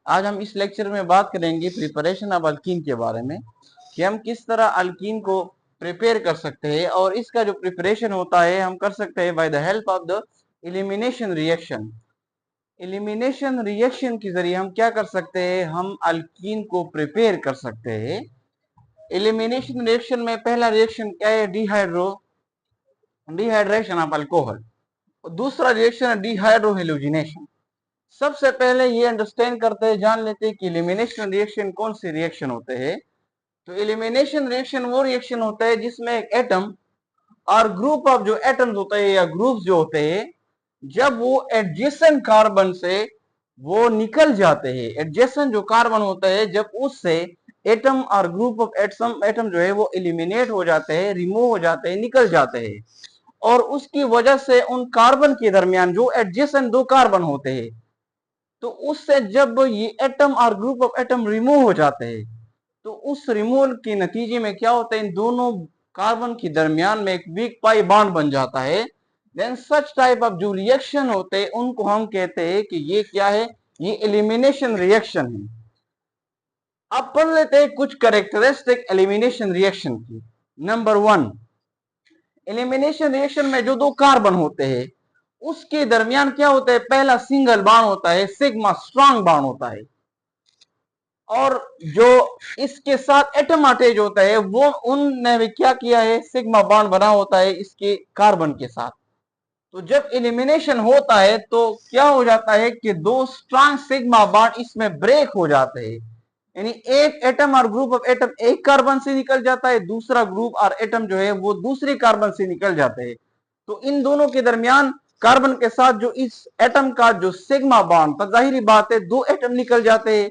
आज हम इस लेक्चर में बात करेंगे प्रिपरेशन ऑफ अल्कीन के बारे में कि हम किस तरह अल्कीन को प्रिपेयर कर सकते हैं और इसका जो प्रिपरेशन होता है हम कर सकते हैं by the help of the elimination reaction. Elimination reaction के जरिए हम क्या कर सकते हैं, हम अल्कीन को प्रिपेयर कर सकते हैं। एलिमिनेशन रिएक्शन में पहला रिएक्शन क्या है, डिहाइड्रेशन ऑफ अल्कोहल। दूसरा रिएक्शन है डिहाइड्रो हेलोजिनेशन। सबसे पहले ये अंडरस्टैंड करते हैं, जान लेते हैं कि एलिमिनेशन रिएक्शन कौन से रिएक्शन होते हैं। तो एलिमिनेशन रिएक्शन वो रिएक्शन होता है जिसमें एक एटम और ग्रुप ऑफ जो एटम्स होते हैं या ग्रुप्स जो होते हैं, जब वो एडजेसेंट कार्बन से वो निकल जाते हैं, एडजेसेंट जो कार्बन होता है जब उससे एटम और ग्रुप ऑफ एटम जो है वो एलिमिनेट हो जाते हैं, रिमूव हो जाते हैं, निकल जाते हैं, और उसकी वजह से उन कार्बन के दरमियान जो एडजेसेंट दो कार्बन होते हैं, तो उससे जब ये एटम और ग्रुप ऑफ एटम रिमूव हो जाते हैं, तो उस रिमूवल के नतीजे में क्या होता है, इन दोनों कार्बन के दरमियान में एक वीक पाई बॉन्ड बन जाता है। देन सच टाइप ऑफ जो रिएक्शन होते हैं उनको हम कहते हैं कि ये क्या है, ये एलिमिनेशन रिएक्शन है। अब पढ़ लेते हैं कुछ कैरेक्टरिस्टिक एलिमिनेशन रिएक्शन की। नंबर 1, एलिमिनेशन रिएक्शन में जो दो कार्बन होते हैं उसके दरमियान क्या होता है, पहला सिंगल बॉन्ड होता है, सिग्मा स्ट्रांग बॉन्ड होता है, और जो इसके साथ एटम अटैच होता है वो उनने भी क्या किया है, सिग्मा बॉन्ड बना होता है इसके कार्बन के साथ। तो जब एलिमिनेशन होता है तो क्या हो जाता है कि दो स्ट्रांग सिग्मा बॉन्ड इसमें ब्रेक हो जाते हैं, यानी एक एटम और ग्रुप ऑफ एटम एक कार्बन से निकल जाता है, दूसरा ग्रुप और एटम जो है वो दूसरे कार्बन से निकल जाते हैं। तो इन दोनों के दरमियान कार्बन के साथ जो इस एटम का जो सिग्मा बॉन्ड, तो जाहिर बात है दो एटम निकल जाते हैं,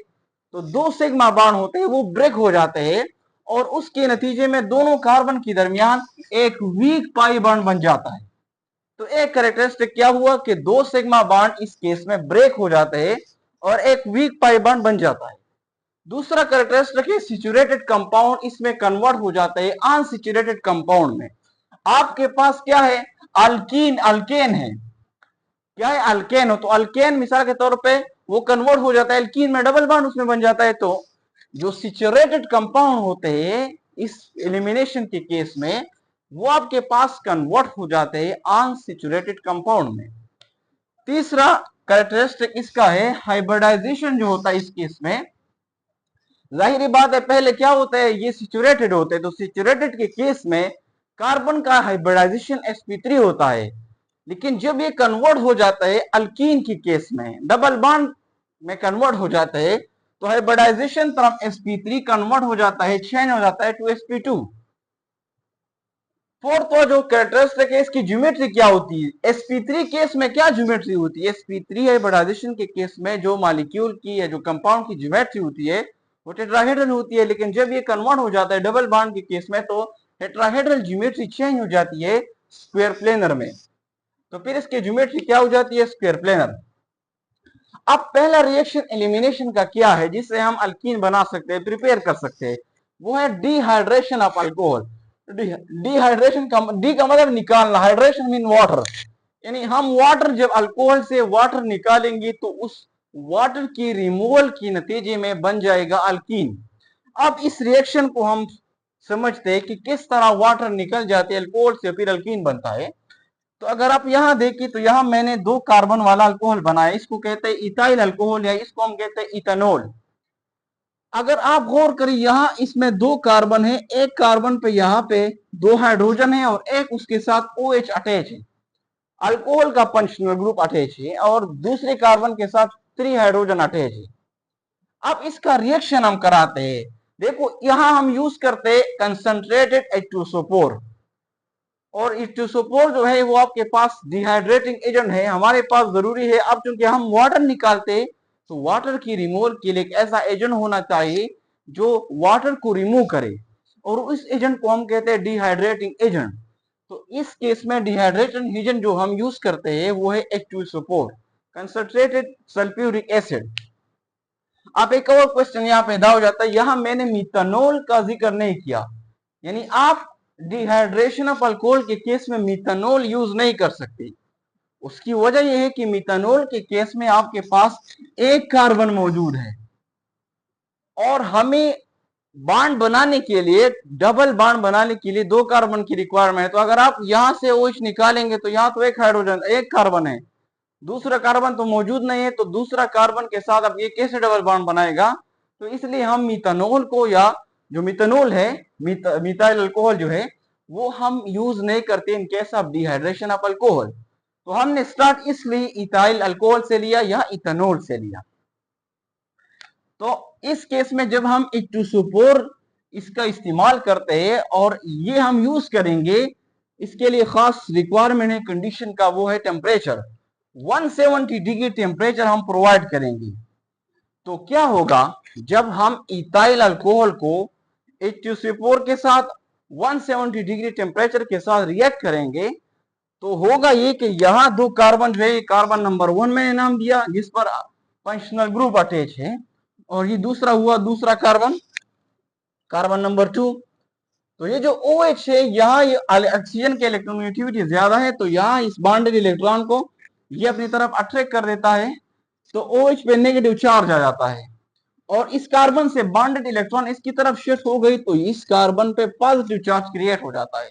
तो दो सिग्मा बॉन्ड होते हैं वो ब्रेक हो जाते हैं, और उसके नतीजे में दोनों कार्बन के दरमियान एक वीक पाई बॉन्ड बन जाता है। तो एक कैरेक्टरिस्टिक क्या हुआ कि दो सिग्मा बॉन्ड इस केस में ब्रेक हो जाते हैं और एक वीक पाई बॉन्ड बन जाता है। दूसरा कैरेक्टरिस्टिक है सिचुरेटेड कंपाउंड, इसमें कन्वर्ट हो जाते हैं अनसिचुरेटेड कंपाउंड में। आपके पास क्या है, अल्कीन, अल्केन है, क्या है, अल्केन हो, तो अल्केन मिसाल के तौर पे वो कन्वर्ट हो जाता है एल्कीन में, डबल बॉन्ड उसमें बन जाता है। तो जो सिचुरेटेड कंपाउंड होते हैं इस एलिमिनेशन के केस में वो आपके पास कन्वर्ट हो जाते हैं अनसिचुरेटेड कंपाउंड में। तीसरा कैरेक्टरिस्टिक इसका है हाइब्रिडाइजेशन जो होता है इस केस में। जाहिर बात है पहले क्या होता है, ये सिचुरेटेड होते हैं, तो सिचुरेटेड के केस में कार्बन का हाइब्रिडाइजेशन sp3 होता है, लेकिन जब ये कन्वर्ट हो जाता है अल्कीन के केस में, डबल बॉन्ड में कन्वर्ट हो जाता है, तो हाइब्रिडाइजेशन फ्रॉम sp3 कन्वर्ट हो जाता है, चेंज हो जाता है टू sp2। फोर्थ जो कैरेक्टरिस्टिक है इसकी ज्योमेट्री क्या होती है, sp3 केस में क्या ज्योमेट्री होती है, sp3 हाइब्रिडाइजेशन के केस में जो मॉलिक्यूल की या जो कंपाउंड की ज्योमेट्री होती है वो टेट्राहेड्रल होती है, लेकिन जब ये कन्वर्ट हो जाता है डबल बॉन्ड के केस में तो टेट्राहेड्रल ज्योमेट्री चेंज हो जाती है स्क्वायर प्लेनर में। तो फिर इसकी ज्योमेट्री क्या हो जाती है, स्क्वायर प्लेनर। अब पहला रिएक्शन एलिमिनेशन का क्या है जिससे हम अल्कीन बना सकते हैं, प्रिपेयर कर सकते हैं, वो है डिहाइड्रेशन ऑफ अल्कोहल। डिहाइड्रेशन का डी का मतलब निकालना, हाइड्रेशन मीन वाटर, यानी हम वाटर जब अल्कोहल से वाटर निकालेंगे तो उस वाटर की रिमूवल के नतीजे में बन जाएगा अल्कीन। अब इस रिएक्शन को हम समझते हैं कि किस तरह वाटर निकल जाते हैं अल्कोहल से फिर अल्कीन बनता है। तो अगर आप यहां देखिए तो यहां मैंने दो कार्बन वाला अल्कोहल बनाया, इसको कहते हैं इथाइल अल्कोहल या इसको हम कहते हैं इथेनॉल। अगर आप गौर करें यहां इसमें दो कार्बन है, एक कार्बन पे यहाँ पे दो हाइड्रोजन है और एक उसके साथ OH अटैच है, अल्कोहल का फंक्शनल ग्रुप अटैच है, और दूसरे कार्बन के साथ 3 हाइड्रोजन अटैच है। अब इसका रिएक्शन हम कराते हैं, देखो यहां हम यूज करते हैं कंसंट्रेटेड H2SO4, और H2SO4 जो है वो आपके पास डिहाइड्रेटिंग एजेंट है, हमारे पास जरूरी है। अब चूंकि हम वाटर निकालते हैं तो वाटर की रिमूवल के लिए एक ऐसा एजेंट होना चाहिए जो वाटर को रिमूव करे, और उस एजेंट को हम कहते हैं डिहाइड्रेटिंग एजेंट। तो इस केस में डिहाइड्रेटिंग एजेंट जो हम यूज करते हैं वो है H2SO4, कंसंट्रेटेड सल्फ्यूरिक एसिड। अब एक और क्वेश्चन यहाँ पैदा हो जाता है, यहां मैंने मिथेनॉल का जिक्र नहीं किया, यानी आप डिहाइड्रेशन ऑफ अल्कोहल के केस में मिथेनॉल यूज नहीं कर सकते। उसकी वजह यह है कि मिथेनॉल के केस में आपके पास एक कार्बन मौजूद है, और हमें बॉन्ड बनाने के लिए, डबल बॉन्ड बनाने के लिए 2 कार्बन की रिक्वायरमेंट है। तो अगर आप यहां से OH निकालेंगे तो यहां तो एक हाइड्रोजन, एक कार्बन है, दूसरा कार्बन तो मौजूद नहीं है, तो दूसरा कार्बन के साथ अब ये कैसे डबल बॉन्ड बनाएगा? तो इसलिए हम मिथानॉल को, या जो मिथानॉल है, मिथाइल अल्कोहल जो है, वो हम यूज नहीं करते in case of dehydration of alcohol. तो हमने स्टार्ट इसलिए इथाइल अल्कोहल से लिया या इथानॉल से लिया। तो इस केस में जब हम H2SO4 इसका इस्तेमाल करते हैं और ये हम यूज करेंगे, इसके लिए खास रिक्वायरमेंट है, कंडीशन का, वो है टेम्परेचर। 170 डिग्री टेम्परेचर हम प्रोवाइड करेंगे। तो क्या होगा जब हम इथाइल अल्कोहल को H2SO4 के साथ 170 डिग्री टेम्परेचर के साथ रिएक्ट करेंगे, तो होगा ये कि यहाँ 2 कार्बन जो है, कार्बन नंबर 1 मैंने नाम दिया जिस पर फंक्शनल ग्रुप अटैच है, और ये दूसरा हुआ दूसरा कार्बन, कार्बन नंबर 2। तो ये जो OH है, यहाँ ये ऑक्सीजन की इलेक्ट्रोनेगेटिविटी ज्यादा है, तो यहाँ इस बॉन्डेड इलेक्ट्रॉन को ये अपनी तरफ अट्रैक्ट कर देता है, तो OH पे नेगेटिव चार्ज आ जाता है, और इस कार्बन से बॉन्डेड इलेक्ट्रॉन इसकी तरफ शिफ्ट हो गई, तो इस कार्बन पे पॉजिटिव चार्ज क्रिएट हो जाता है।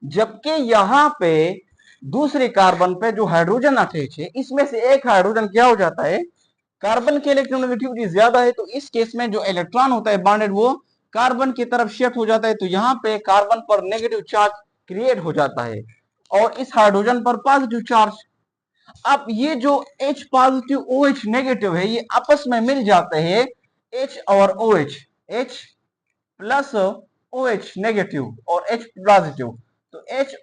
जबकि यहाँ पे दूसरे कार्बन पे जो हाइड्रोजन अटैच है, इसमें से एक हाइड्रोजन क्या हो जाता है, कार्बन की इलेक्ट्रोनेगेटिविटी ज्यादा है, तो इस केस में जो इलेक्ट्रॉन होता है बॉन्डेड, वो कार्बन की तरफ शिफ्ट हो जाता है, तो यहाँ पे कार्बन पर नेगेटिव चार्ज क्रिएट हो जाता है और इस हाइड्रोजन पर पॉजिटिव चार्ज। अब ये जो H पॉजिटिव OH नेगेटिव है, ये आपस में मिल जाते हैं, H और OH, H plus OH negative और H पॉजिटिव, तो H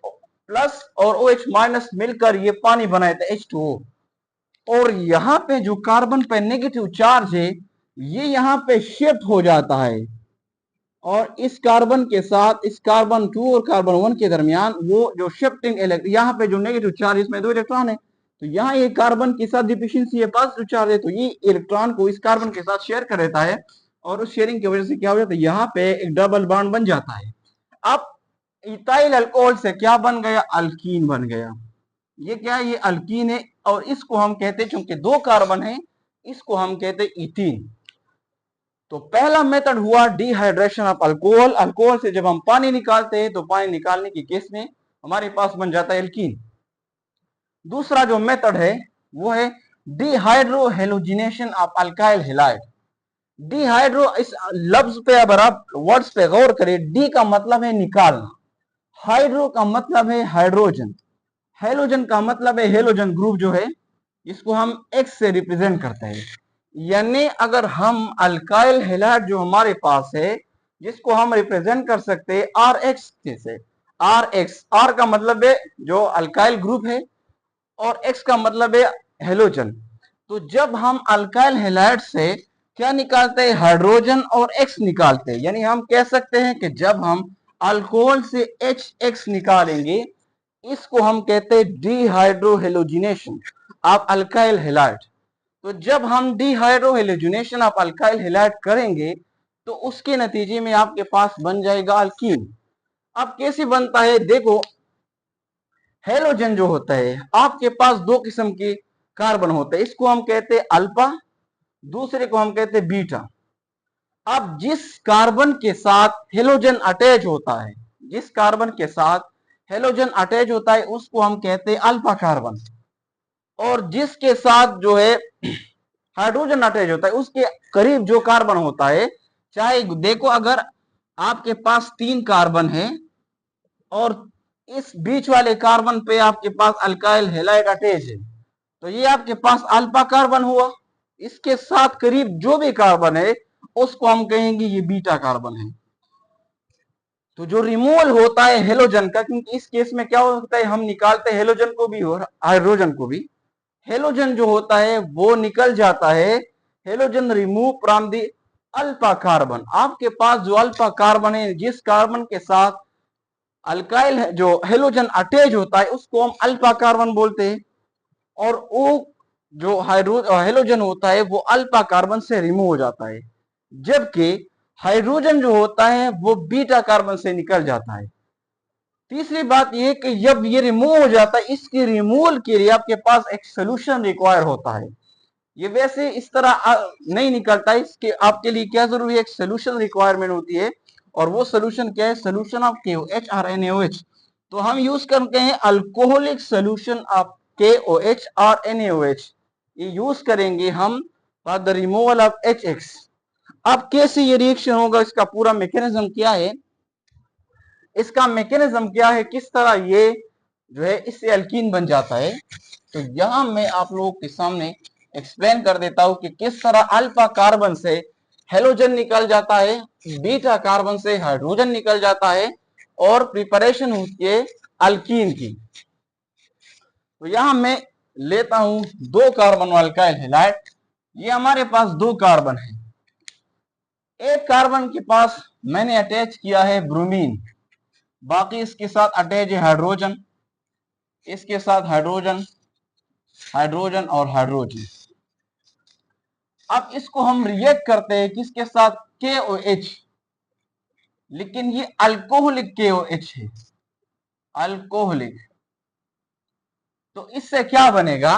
प्लस और OH माइनस मिलकर ये पानी बनाते हैं H2O। और यहाँ पे जो कार्बन पे नेगेटिव चार्ज है, ये यहाँ पे शिफ्ट हो जाता है, और इस कार्बन के साथ इस कार्बन 2 और कार्बन 1 के दरमियान वो जो शिफ्टिंग यहाँ पे जो नेगेटिव चार्ज, इसमें 2 इलेक्ट्रॉन है, तो यहाँ ये कार्बन के साथ डिफिशिएंसी है, पॉजिटिव चार्ज है, तो ये इलेक्ट्रॉन को इस कार्बन के साथ शेयर कर देता है, और उस शेयरिंग की वजह से क्या हो जाता है, यहाँ पे एक डबल बॉन्ड बन जाता है। अब इथाइल अल्कोहल से क्या बन गया, अल्कीन बन गया। ये क्या है, ये अल्कीन है, और इसको हम कहते हैं, चूंकि 2 कार्बन है, इसको हम कहते हैं इथीन। तो पहला मेथड हुआ डिहाइड्रेशन ऑफ अल्कोहल। अल्कोहल से जब हम पानी निकालते हैं, तो पानी निकालने के केस में हमारे पास बन जाता है एल्कीन। दूसरा जो मेथड है वो है dehydro halogenation of alkyl halide. Dehydro, इस लफ्ज पे अगर आप वर्ड्स पे गौर करें, डी का मतलब है निकालना, हाइड्रो का मतलब है हाइड्रोजन, हेलोजन का मतलब है हेलोजन ग्रुप जो है, इसको हम एक्स से रिप्रेजेंट करते हैं। यानी अगर हम अल्काइल हैलाइड जो हमारे पास है, जिसको हम रिप्रेजेंट कर सकते हैं RH से, RX, R का मतलब है जो अल्काइल ग्रुप है और X का मतलब है हेलोजन। तो जब हम अल्काइल हैलाइड से क्या निकालते हैं, हाइड्रोजन और X निकालते हैं, यानी हम कह सकते हैं कि जब हम अल्कोहल से HX निकालेंगे, इसको हम कहते हैं डिहाइड्रोहेलोजिनेशन ऑफ अल्काइल हैलाइड। तो जब हम डिहाइड्रोहेलोजिनेशन ऑफ अल्काइल हैलाइड करेंगे, तो उसके नतीजे में आपके पास बन जाएगा अल्कीन। अब कैसे बनता है, देखो, हेलोजन जो होता है, आपके पास 2 किस्म के कार्बन होते हैं, इसको हम कहते हैं अल्फा, दूसरे को हम कहते हैं बीटा। अब जिस कार्बन के साथ हेलोजन अटैच होता है, जिस कार्बन के साथ हेलोजन अटैच होता है, उसको हम कहते हैं अल्फा कार्बन, और जिसके साथ जो है हाइड्रोजन अटैच होता है, उसके करीब जो कार्बन होता है, चाहे देखो अगर आपके पास 3 कार्बन है और इस बीच वाले कार्बन पे आपके पास अल्काइल हैलाइड अटैच है, तो ये आपके पास अल्फा कार्बन हुआ। इसके साथ करीब जो भी कार्बन है, उसको हम कहेंगे ये बीटा कार्बन है। तो जो रिमूवल होता है हेलोजन का, क्योंकि इस केस में क्या होता है, हम निकालते हैं हेलोजन को भी और हाइड्रोजन को भी, हेलोजन जो होता है वो निकल जाता है, halogen remove from the alpha carbon. आपके पास जो अल्फा कार्बन है, जिस कार्बन के साथ अल्काइल जो हेलोजन अटैच होता है, उसको हम अल्फा कार्बन बोलते हैं, और वो जो हेलोजन होता है वो अल्फा कार्बन से रिमूव हो जाता है, जबकि हाइड्रोजन जो होता है वो बीटा कार्बन से निकल जाता है। तीसरी बात यह कि जब ये रिमूव हो जाता है, इसके रिमूवल के लिए आपके पास एक सोल्यूशन रिक्वायर होता है। ये वैसे इस तरह नहीं निकलता। इसके आपके लिए क्या जरूरी है, एक सोल्यूशन रिक्वायरमेंट होती है, और वो सोल्यूशन क्या है, सोल्यूशन ऑफ KOH और NaOH। तो हम यूज करते हैं अल्कोहलिक सोल्यूशन ऑफ KOH और NaOH, ये यूज करेंगे हम for the removal of HX। अब कैसे ये रिएक्शन होगा, इसका पूरा मैकेनिज्म क्या है, इसका मैकेनिज्म क्या है, किस तरह ये जो है इससे अल्कीन बन जाता है, तो यहां मैं आप लोगों के सामने एक्सप्लेन कर देता हूं कि किस तरह अल्फा कार्बन से हेलोजन निकल जाता है, बीटा कार्बन से हाइड्रोजन निकल जाता है, और प्रिपरेशन होती है अल्कीन की। तो यहां मैं लेता हूं 2 कार्बन अल्काइल हैलाइड। ये हमारे पास 2 कार्बन है, एक कार्बन के पास मैंने अटैच किया है ब्रोमीन, बाकी इसके साथ अटैच है हाइड्रोजन, इसके साथ हाइड्रोजन, हाइड्रोजन और हाइड्रोजन। अब इसको हम रिएक्ट करते हैं किसके साथ, KOH, लेकिन ये अल्कोहलिक KOH है, अल्कोहलिक। तो इससे क्या बनेगा,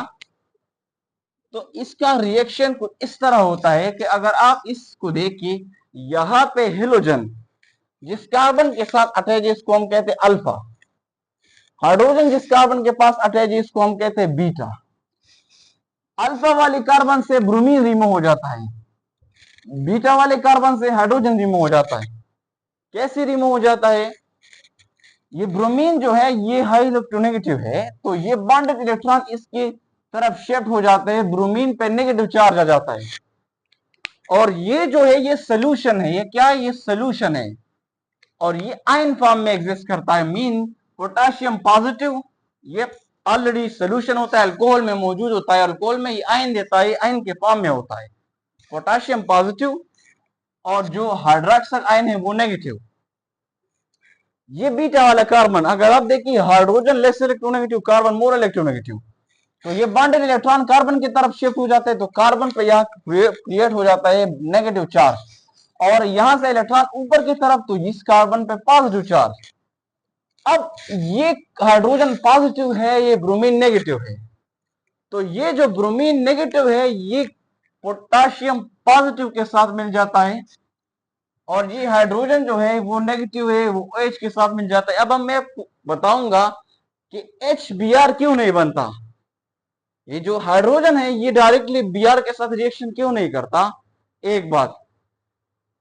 तो इसका रिएक्शन कुछ इस तरह होता है कि अगर आप इसको देखिए, यहां पे हेलोजन जिस कार्बन के साथ अटैच है इसको हम कहते हैं अल्फा, हाइड्रोजन जिस कार्बन के पास अटैच है इसको हम कहते हैं बीटा। अल्फा वाले कार्बन से ब्रोमीन रिमूव हो जाता है, बीटा वाले कार्बन से हाइड्रोजन रिमूव हो जाता है। कैसे रिमूव हो जाता है, ये ब्रोमीन जो है ये हाई इलेक्ट्रोनेगेटिव है, तो ये बॉन्डेड इलेक्ट्रॉन इसकी तरफ शिफ्ट हो जाते हैं, ब्रोमीन पे नेगेटिव चार्ज आ जाता है, और ये जो है ये सोल्यूशन है, ये क्या है, ये सोल्यूशन है, और ये आयन फॉर्म में एग्जिस्ट करता है, मीन पोटेशियम पॉजिटिव, ये ऑलरेडी सोल्यूशन होता है, अल्कोहल में मौजूद होता है, अल्कोहल में ये आयन देता है, आयन के फॉर्म में होता है पोटेशियम पॉजिटिव, और जो हाइड्रोक्साइड आयन है वो नेगेटिव। ये बीटा वाला कार्बन, अगर आप देखिए hydrogen less electronegative, carbon more electronegative, तो ये बॉन्डेड इलेक्ट्रॉन कार्बन की तरफ शिफ्ट हो जाते हैं, तो कार्बन पे यहाँ क्रिएट हो जाता है नेगेटिव चार्ज, और यहां से इलेक्ट्रॉन ऊपर की तरफ, तो इस कार्बन पे पॉजिटिव चार्ज। अब ये हाइड्रोजन पॉजिटिव है, ये ब्रोमीन नेगेटिव है, तो ये जो ब्रोमीन नेगेटिव है ये पोटेशियम पॉजिटिव के साथ मिल जाता है, और ये हाइड्रोजन जो है वो नेगेटिव है, वो OH के साथ मिल जाता है। अब मैं बताऊंगा कि HBr क्यों नहीं बनता, ये जो हाइड्रोजन है ये डायरेक्टली Br के साथ रिएक्शन क्यों नहीं करता, एक बात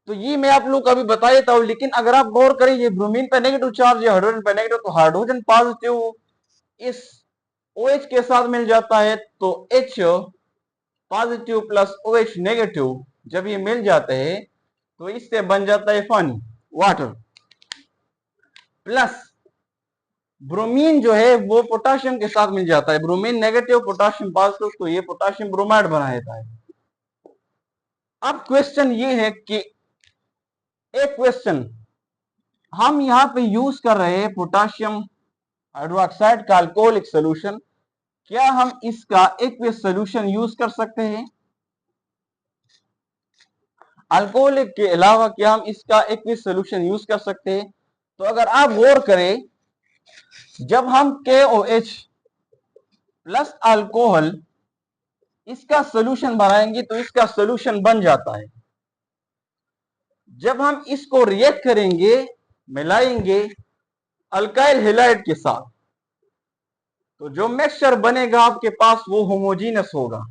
तो ये मैं आप लोग को अभी बता देता हूं, लेकिन अगर आप गौर करें ये ब्रोमीन पे नेगेटिव चार्ज है, हाइड्रोजन पे नेगेटिव, तो हाइड्रोजन पॉजिटिव इस OH के साथ मिल जाता है, तो H positive plus OH negative जब ये मिल जाते हैं तो इससे बन जाता है पानी, वाटर, प्लस ब्रोमीन जो है वो पोटेशियम के साथ मिल जाता है, ब्रोमीन नेगेटिव पोटेशियम पॉजिटिव, तो ये पोटेशियम ब्रोमाइड बना देता है। अब क्वेश्चन ये है कि एक क्वेश्चन हम यहां पे यूज कर रहे हैं पोटेशियम हाइड्रोक्साइड का अल्कोहलिक सोल्यूशन, क्या हम इसका एक्वियस सोल्यूशन यूज कर सकते हैं, अल्कोहलिक के अलावा क्या हम इसका एक्वियस सोल्यूशन यूज कर सकते हैं। तो अगर आप गौर करें, जब हम KOH प्लस अल्कोहल इसका सोल्यूशन बनाएंगे तो इसका सोल्यूशन बन जाता है। जब हम इसको रिएक्ट करेंगे, मिलाएंगे अल्काइल हैलाइड के साथ, तो जो मिक्सचर बनेगा आपके पास वो होमोजीनस होगा।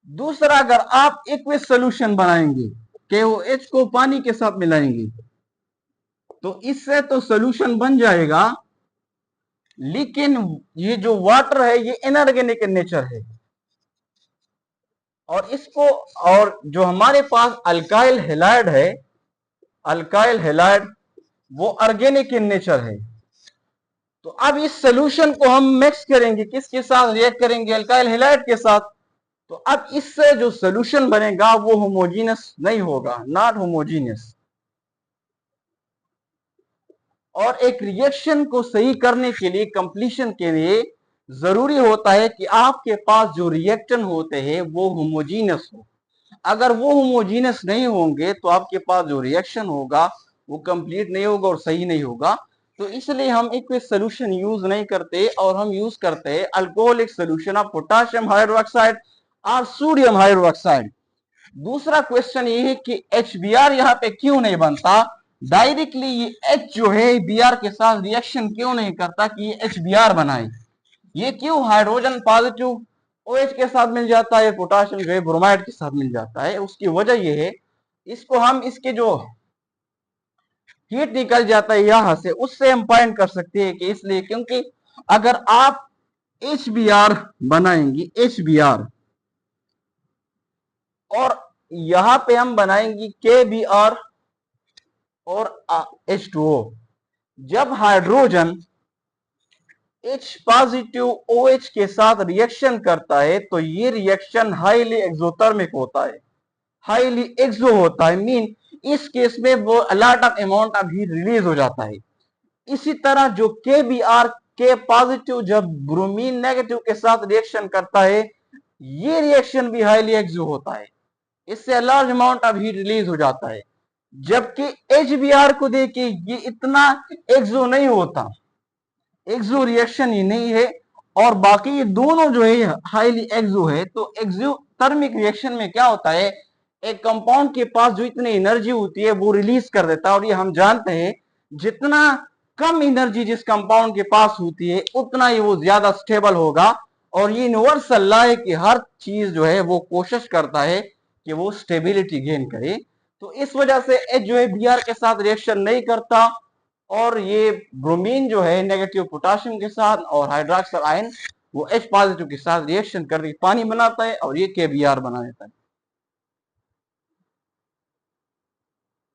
दूसरा, अगर आप एक्वियस सोल्यूशन बनाएंगे, KOH को पानी के साथ मिलाएंगे, तो इससे तो सोल्यूशन बन जाएगा, लेकिन ये जो वाटर है ये इनऑर्गेनिक इन नेचर है, और इसको, और जो हमारे पास अल्काइल हैलाइड है, अल्काइल हैलाइड वो ऑर्गेनिक इन नेचर है। तो अब इस सोल्यूशन को हम मिक्स करेंगे, किसके साथ रिएक्ट करेंगे, अल्काइल हैलाइड के साथ, तो अब इससे जो सोल्यूशन बनेगा वो होमोजीनस नहीं होगा, नॉट होमोजीनियस। और एक रिएक्शन को सही करने के लिए, कंप्लीशन के लिए जरूरी होता है कि आपके पास जो रिएक्टेंट होते हैं वो होमोजीनस हो। अगर वो होमोजीनस नहीं होंगे तो आपके पास जो रिएक्शन होगा वो कंप्लीट नहीं होगा और सही नहीं होगा। तो इसलिए हम एक्वियस सोल्यूशन यूज नहीं करते और हम यूज करते हैं alcoholic solution of potassium hydroxide और सोडियम हाइड्रोक्साइड। दूसरा क्वेश्चन ये है कि HBr यहाँ पे क्यों नहीं बनता डायरेक्टली, ये H जो है Br के साथ रिएक्शन क्यों नहीं करता कि ये HBr बनाए, ये क्यों हाइड्रोजन पॉजिटिव OH के साथ मिल जाता है, पोटाशियम जो है ब्रोमाइड के साथ मिल जाता है। उसकी वजह ये है, इसको हम इसके जो हीट निकल जाता है यहां से, उससे हम पॉइंट कर सकते हैं कि इसलिए, क्योंकि अगर आप HBr बनाएंगी HBr और यहां पे हम बनाएंगी KBr और H2O, जब हाइड्रोजन H पॉजिटिव OH के साथ रिएक्शन करता है तो ये रिएक्शन हाईली एक्सोथर्मिक होता है, हाईली एक्सो होता है, मीन इस केस में वो a lot of amount of heat release हो जाता है। इसी तरह जो KBr के पॉजिटिव जब ब्रोमीन नेगेटिव के साथ रिएक्शन करता है, ये रिएक्शन भी हाईली एक्सो होता है, इससे large amount of heat release हो जाता है। जबकि HBr को देखिए ये इतना एक्सो नहीं होता, एक्सो रिएक्शन ही नहीं है, और बाकी ये दोनों जो है हाईली एक्सो है। तो एक्सोथर्मिक रिएक्शन में क्या होता है, एक कंपाउंड के पास जो इतनी एनर्जी होती है वो रिलीज कर देता है, और ये हम जानते हैं जितना कम एनर्जी जिस कंपाउंड के पास होती है उतना ही वो ज्यादा स्टेबल होगा। और ये यूनिवर्सल लॉ है कि हर चीज जो है वो कोशिश करता है कि वो स्टेबिलिटी गेन करे। तो इस वजह से H जो है Br के साथ रिएक्शन नहीं करता, और ये ब्रोमीन जो है नेगेटिव पोटाशियम के साथ और हाइड्रोक्साइड आयन वो H पॉजिटिव के साथ रिएक्शन करके पानी बनाता है और ये KBr बना देता है।